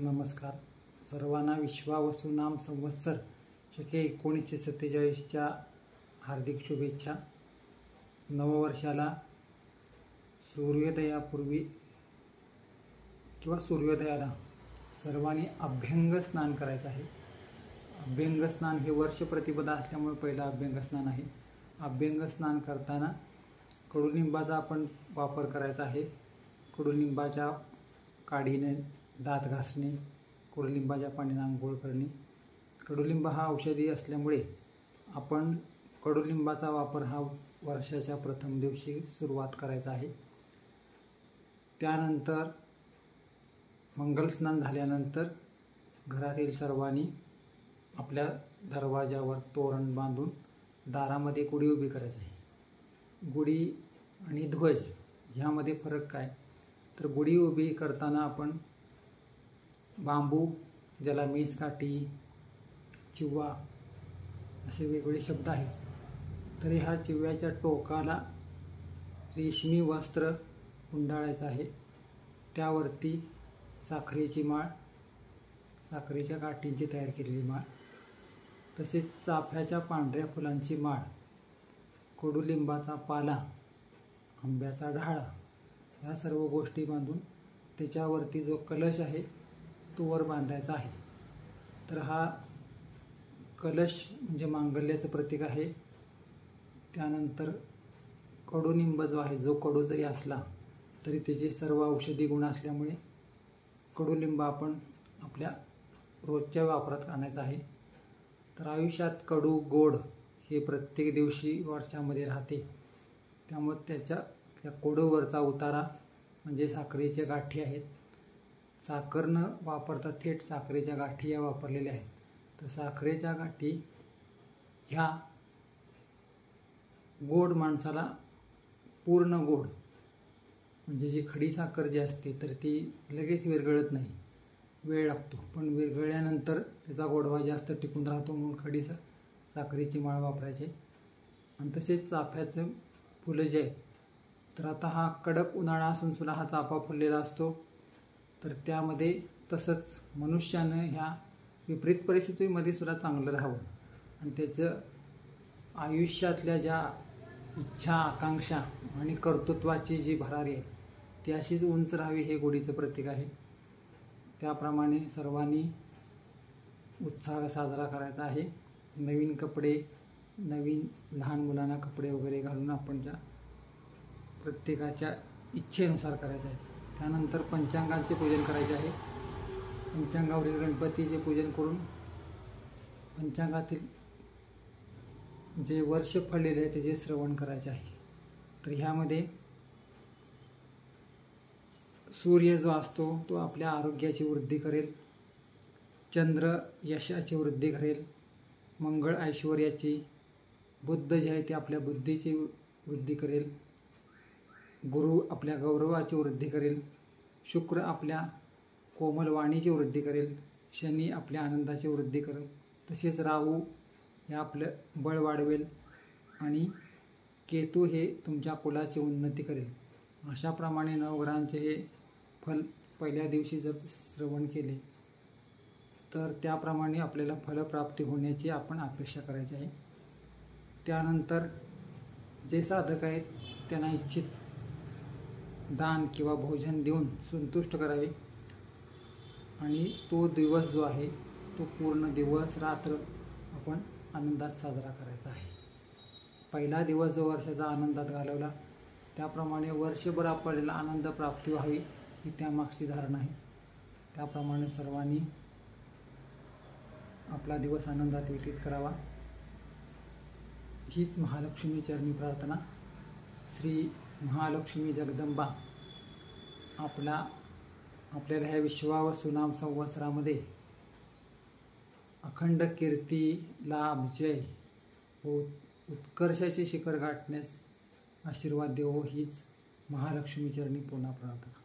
नमस्कार. सर्वांना विश्वावसु नाम संवत्सर शके 1947च्या हार्दिक शुभेच्छा. नववर्षाला सूर्योदयापूर्वी किंवा सूर्योदयाला सर्वांनी अभ्यंग स्नान करायचं आहे. अभ्यंग स्नान हे वर्ष प्रतिपदा असल्यामुळे पहिला अभ्यंग स्नान आहे. अभ्यंग स्नान करताना कडुलिंबाचा आपण वापर करायचा आहे. कडुलिंबाच्या काढीने दात घासणे, कडुलिंबाच्या पाण्याने आंघोळ करणे. कडुलिंब हा औषधी असल्यामुळे आपण कडुलिंबाचा वापर हा वर्षाच्या प्रथम दिवशी सुरुवात करायचा आहे. त्यानंतर मंगलस्नान झाल्यानंतर घरातील सर्वांनी आपल्या दरवाजावर तोरण बांधून दारामध्ये गुढी उभी करायची आहे. गुढी आणि ध्वज ह्यामध्ये फरक काय, तर गुढी उभी करताना आपण बांबू, ज्याला मेसकाठी, चिव्वा असे वेगवेगळे शब्द आहेत, तर ह्या चिव्याच्या टोकाला रेशमी वस्त्र गुंडाळायचं आहे. त्यावरती साखरेची माळ, साखरेच्या गाठींची तयार केलेली माळ, तसेच चाफ्याच्या पांढऱ्या फुलांची माळ, कडुलिंबाचा पाला, आंब्याचा ढाळा, ह्या सर्व गोष्टी बांधून त्याच्यावरती जो कलश आहे तो वर बांधायचा आहे. तर हा कलश म्हणजे मांगल्याचं प्रतीक आहे. त्यानंतर कडुनिंब जो आहे, जो कडू जरी असला तरी त्याचे सर्व औषधी गुण असल्यामुळे कडुलिंब आपण आपल्या रोजच्या वापरात आणायचा आहे. तर आयुष्यात कडू गोड हे प्रत्येक दिवशी वर्षामध्ये राहते, त्यामुळे त्या कडूवरचा उतारा म्हणजे साखरेच्या गाठी आहेत. साखर न वापरता थेट साखरेच्या गाठी या वापरलेल्या आहेत. तर साखरेच्या गाठी ह्या गोड माणसाला पूर्ण गोड, म्हणजे जी खडी साखर जी असते तर ती लगेच विरघळत नाही, वेळ लागतो, पण विरघळल्यानंतर त्याचा गोडवा जास्त टिकून राहतो, म्हणून खडी साखरेची माळ वापरायची. आणि तसेच चाफ्याचं फुलं जे आहेत, तर आता हा कडक उन्हाळा असून सुद्धा हा चाफा फुललेला असतो. तर त्यामध्ये तसंच मनुष्यानं ह्या विपरीत परिस्थितीमध्ये सुद्धा चांगलं राहावं आणि त्याचं आयुष्यातल्या ज्या इच्छा, आकांक्षा आणि कर्तृत्वाची जी भरारी आहे ती अशीच उंच राहावी, हे गुढीचं प्रतीक आहे. त्याप्रमाणे सर्वांनी उत्साह साजरा करायचा आहे. नवीन कपडे, नवीन लहान मुलांना कपडे वगैरे घालून आपण त्या प्रत्येकाच्या इच्छेनुसार करायचं आहे. त्यानंतर पंचांगाचे पूजन करायचे आहे. पंचांगावरील गणपतीचे पूजन करून पंचांगातील जे वर्ष फळलेले आहे त्याचे श्रवण करायचे आहे. तर ह्यामध्ये सूर्य जो असतो तो आपल्या आरोग्याची वृद्धी करेल, चंद्र यशाची वृद्धी करेल, मंगळ ऐश्वर्याची, बुध जे आहे ते आपल्या बुद्धीची वृद्धी करेल, गुरु आपल्या गौरवाची वृद्धी करेल, शुक्र आपल्या कोमल वाणीची वृद्धी करेल, शनी आपल्या आनंदाची वृद्धी करेल, तसेच राहू हे आपलं बळ वाढवेल आणि केतू हे तुमच्या कुलाची उन्नती करेल. अशाप्रमाणे नवग्रहांचे हे फल पहिल्या दिवशी जर श्रवण केले तर त्याप्रमाणे आपल्याला फलप्राप्ती होण्याची आपण अपेक्षा करायची आहे. त्यानंतर जे साधक आहेत त्यांना इच्छित दान किंवा भोजन देऊन संतुष्ट करावे आणि तो दिवस जो आहे तो पूर्ण दिवस रात्र आपण आनंदात साजरा करायचा आहे. पहिला दिवस जो वर्षाचा आनंदात घालवला त्याप्रमाणे वर्षभर आपल्याला आनंद प्राप्ती व्हावी ही त्यामागची धारणा आहे. त्याप्रमाणे सर्वांनी आपला दिवस आनंदात व्यतीत करावा, हीच महालक्ष्मी चरणी प्रार्थना. श्री महालक्ष्मी जगदंबा आपल्याला ह्या विश्वावसु नाम संवत्सरामध्ये अखंड कीर्ती, लाभ, जय व उत्कर्षाचे शिखर गाठण्यास आशीर्वाद देवो, हीच महालक्ष्मी चरणी पुन्हा प्रार्थना.